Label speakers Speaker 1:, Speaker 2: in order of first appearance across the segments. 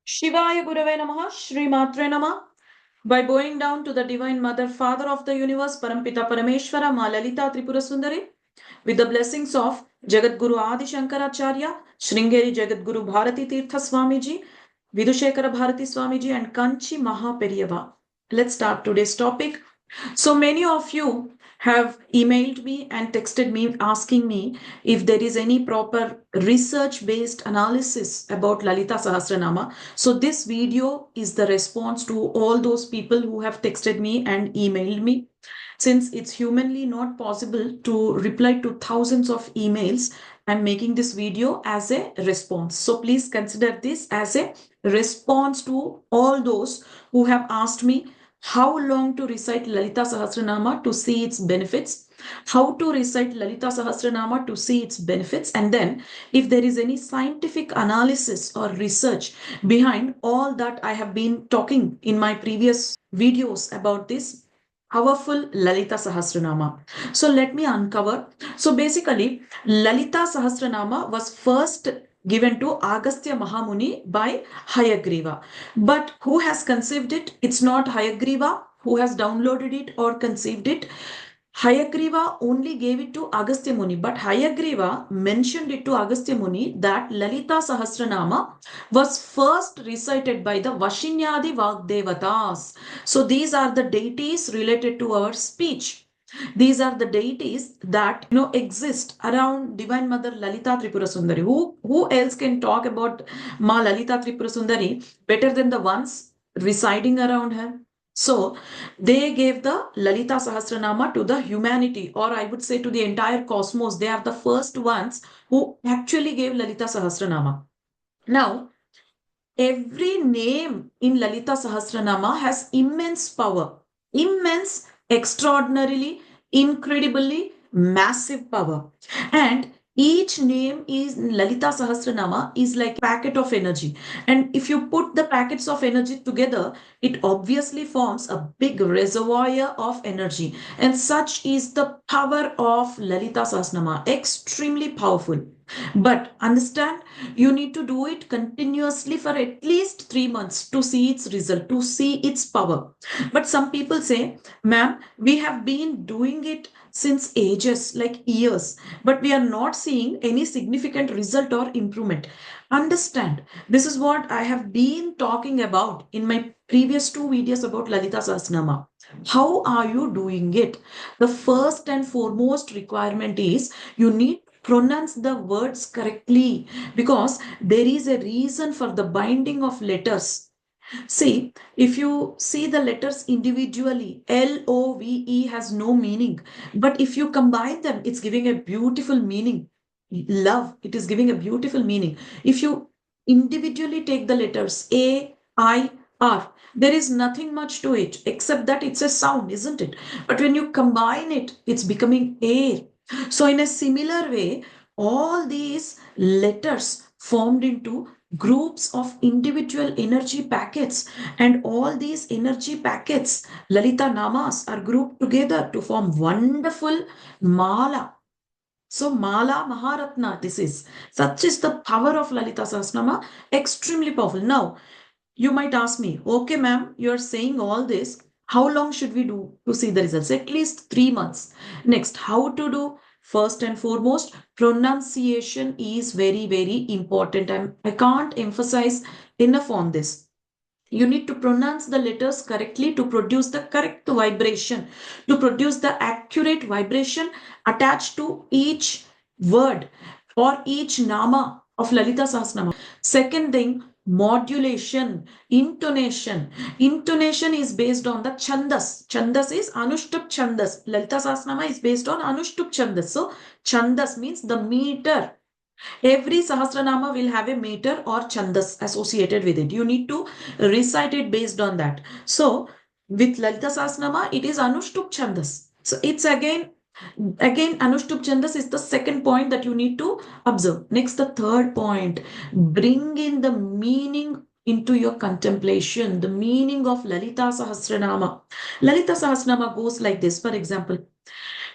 Speaker 1: Shivaya Gurave Namaha, Shri Matre Namaha. By bowing down to the Divine Mother, Father of the Universe, Parampita Parameshwara, Ma Lalita Tripura Sundari, with the blessings of Jagat Guru Adi Shankaracharya, Sringeri Jagat Guru Bharati Tirtha Swamiji, Vidushekara Bharati Swamiji, and Kanchi Maha Periyava. Let's start today's topic. So many of you have emailed me and texted me asking me if there is any proper research based analysis about Lalita Sahasranama. So this video is the response to all those people who have texted me and emailed me. Since it's humanly not possible to reply to thousands of emails, I'm making this video as a response. So please consider this as a response to all those who have asked me how long to recite Lalita Sahasranama to see its benefits, how to recite Lalita Sahasranama to see its benefits, and then if there is any scientific analysis or research behind all that I have been talking in my previous videos about this powerful Lalita Sahasranama. So let me uncover. So basically, Lalita Sahasranama was first given to Agastya Mahamuni by Hayagriva. But who has conceived it? It's not Hayagriva who has downloaded it or conceived it. Hayagriva only gave it to Agastya Muni, but Hayagriva mentioned it to Agastya Muni that Lalita Sahasranama was first recited by the Vashinyadi Vagdevatas. So these are the deities related to our speech. These are the deities that exist around Divine Mother Lalita Tripura Sundari. Who else can talk about Ma Lalita Tripura Sundari better than the ones residing around her? So they gave the Lalita Sahasranama to the humanity, or I would say to the entire cosmos. They are the first ones who actually gave Lalita Sahasranama. Now, every name in Lalita Sahasranama has immense power, immense, extraordinarily, incredibly massive power. And each name is Lalita Sahasranama is like a packet of energy. And if you put the packets of energy together, it obviously forms a big reservoir of energy. And such is the power of Lalita Sahasranama, extremely powerful. But understand, you need to do it continuously for at least 3 months to see its result, to see its power. But some people say, ma'am, we have been doing it since ages, like years, but we are not seeing any significant result or improvement. Understand, this is what I have been talking about in my previous two videos about Lalita Sahasranama. How are you doing it? The first and foremost requirement is you need pronounce the words correctly, because there is a reason for the binding of letters. See, if you see the letters individually, LOVE has no meaning. But if you combine them, it's giving a beautiful meaning. Love, it is giving a beautiful meaning. If you individually take the letters AIR, there is nothing much to it except that it's a sound, isn't it? But when you combine it, it's becoming air. So, in a similar way, all these letters formed into groups of individual energy packets, and all these energy packets, Lalita Namas, are grouped together to form wonderful mala. So, Mala Maharatna, this is such is the power of Lalita Sahasranama, extremely powerful. Now, you might ask me, okay, ma'am, you're saying all this. How long should we do to see the results? At least 3 months. Next, how to do? First and foremost, pronunciation is very, very important. I can't emphasize enough on this. You need to pronounce the letters correctly to produce the correct vibration, to produce the accurate vibration attached to each word or each nama of Lalita Sahasranama. Second thing, modulation, intonation. Intonation is based on the chandas. Chandas is Anushtup Chandas. Lalita Sahasranama is based on Anushtup Chandas. So, Chandas means the meter. Every Sahasranama will have a meter or chandas associated with it. You need to recite it based on that. So, with Lalita Sahasranama, it is Anushtup Chandas. So, it's again Anushtup Chandas is the second point that you need to observe. Next, the third point, bring in the meaning into your contemplation, the meaning of Lalita Sahasranama. Lalita Sahasranama goes like this, for example.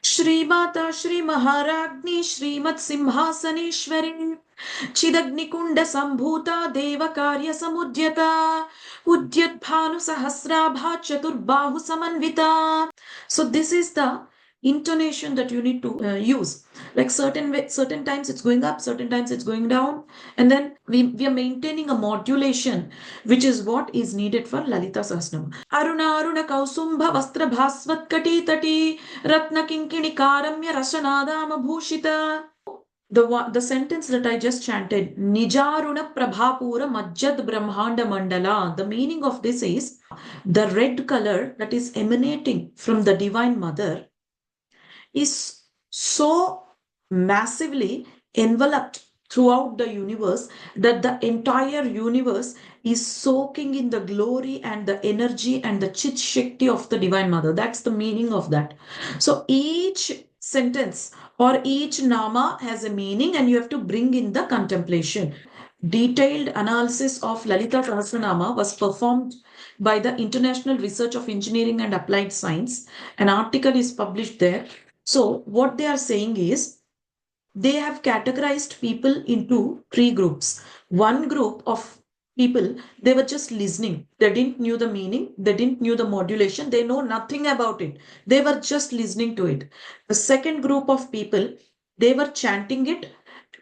Speaker 1: श्रीमाता श्री महाराज्ञी श्रीमत् सिंहासनेश्वरी चिदग्निकुंड संभूता देव कार्य समुद्यता उद्यद्भानु सहस्राभा चतुर्बाहु समन्विता. So this is the intonation that you need to use. Like certain times it's going up, certain times it's going down, and then we are maintaining a modulation, which is what is needed for Lalita Sahasranama. Aruna aruna kausumba vastra bhasvat kati tati ratna kinkini karamya rasanadama bhushita. The sentence that I just chanted, Nijaruna Prabhapura Majjad Brahmanda Mandala, the meaning of this is the red color that is emanating from the Divine Mother is so massively enveloped throughout the universe that the entire universe is soaking in the glory and the energy and the Chit Shakti of the Divine Mother. That's the meaning of that. So each sentence or each nama has a meaning, and you have to bring in the contemplation. Detailed analysis of Lalita Sahasranama was performed by the International Research of Engineering and Applied Science. An article is published there. So what they are saying is they have categorized people into three groups. One group of people, they were just listening. They didn't knew the meaning. They didn't knew the modulation. They know nothing about it. They were just listening to it. The second group of people, they were chanting it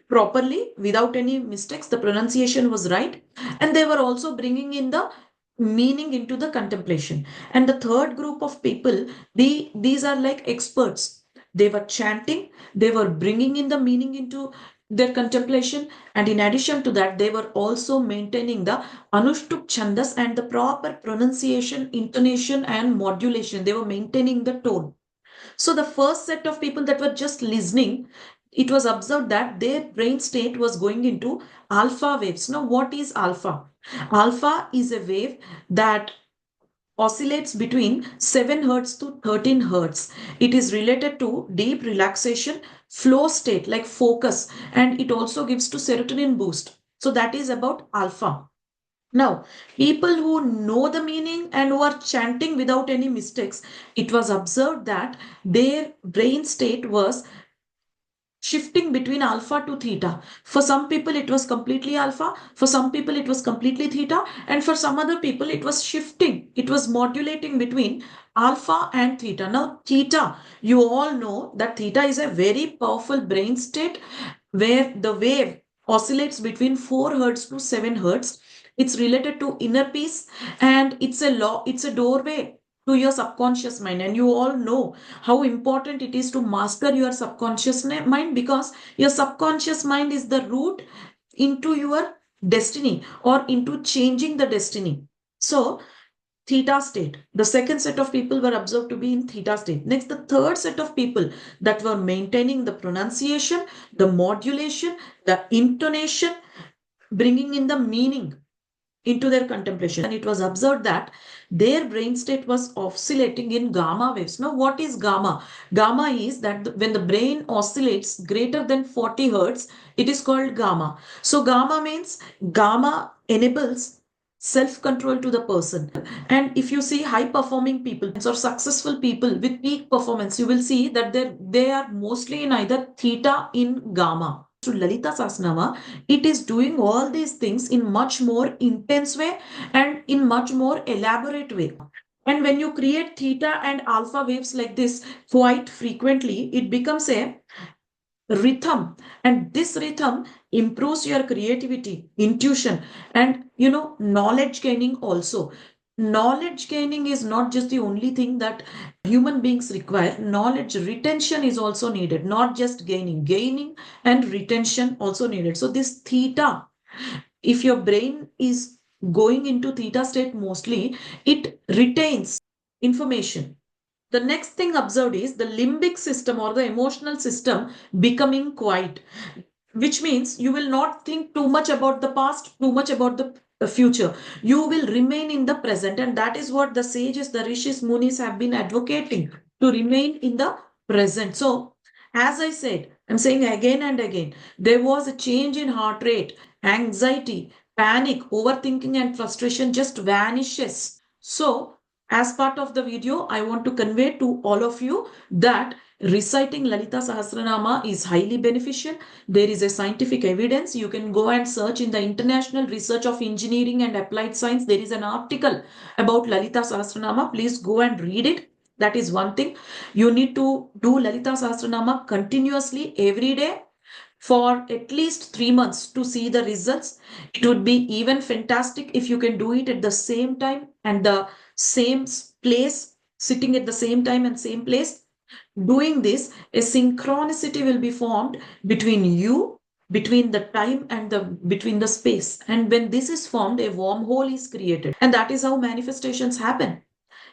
Speaker 1: properly without any mistakes. The pronunciation was right. And they were also bringing in the meaning into the contemplation. And the third group of people, these are like experts. They were chanting, they were bringing in the meaning into their contemplation, and in addition to that, they were also maintaining the Anushtuk Chandas and the proper pronunciation, intonation, and modulation. They were maintaining the tone. So the first set of people that were just listening, it was observed that their brain state was going into alpha waves. Now, what is alpha? Alpha is a wave that oscillates between 7 hertz to 13 hertz. It is related to deep relaxation, flow state like focus, and it also gives to serotonin boost. So that is about alpha. Now, people who know the meaning and who are chanting without any mistakes, it was observed that their brain state was shifting between alpha to theta. For some people, it was completely alpha. For some people, it was completely theta. And for some other people, it was shifting. It was modulating between alpha and theta. Now, theta, you all know that theta is a very powerful brain state where the wave oscillates between 4 hertz to 7 hertz. It's related to inner peace, and it's a doorway to your subconscious mind. And you all know how important it is to master your subconscious mind, because your subconscious mind is the route into your destiny or into changing the destiny. So theta state, the second set of people were observed to be in theta state. Next, the third set of people that were maintaining the pronunciation, the modulation, the intonation, bringing in the meaning into their contemplation, and it was observed that their brain state was oscillating in gamma waves. Now, what is gamma? Gamma is that when the brain oscillates greater than 40 hertz, it is called gamma. So gamma means gamma enables self-control to the person. And if you see high performing people or successful people with peak performance, you will see that they are mostly in either theta in gamma. To Lalita Sahasranama, it is doing all these things in much more intense way and in much more elaborate way. And when you create theta and alpha waves like this quite frequently, it becomes a rhythm, and this rhythm improves your creativity, intuition, and knowledge gaining also. Knowledge gaining is not just the only thing that human beings require. Knowledge retention is also needed, not just gaining and retention also needed. So this theta, if your brain is going into theta state mostly, it retains information. The next thing observed is the limbic system or the emotional system becoming quiet, which means you will not think too much about the past, too much about the future. You will remain in the present, and that is what the sages, the rishis, munis have been advocating, to remain in the present. So, as I said, I'm saying again and again, there was a change in heart rate, anxiety, panic, overthinking, and frustration just vanishes. So, as part of the video, I want to convey to all of you that Reciting Lalita Sahasranama is highly beneficial. There is a scientific evidence. You can go and search in the International Research of Engineering and Applied Science. There is an article about Lalita Sahasranama. Please go and read it. That is one thing. You need to do Lalita Sahasranama continuously every day for at least 3 months to see the results. It would be even fantastic if you can do it at the same time and the same place, sitting at the same time and same place. Doing this, a synchronicity will be formed between you, between the time and between the space. And when this is formed, a wormhole is created. And that is how manifestations happen.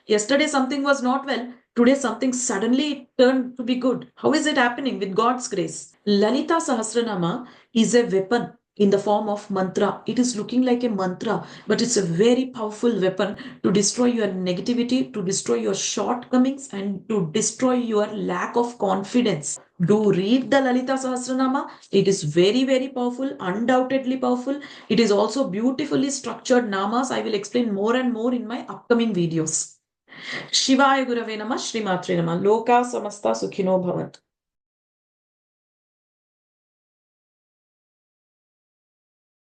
Speaker 1: Yesterday something was not well. Today something suddenly turned to be good. How is it happening? With God's grace. Lalita Sahasranama is a weapon in the form of mantra. It is looking like a mantra, but it's a very powerful weapon to destroy your negativity, to destroy your shortcomings, and to destroy your lack of confidence. Do read the Lalita Sahasranama. It is very, very powerful, undoubtedly powerful. It is also beautifully structured namas. I will explain more and more in my upcoming videos. शिवाय गुरवे नमः श्रीमात्रे नमः लोका समस्ता सुखिनो भवन्तु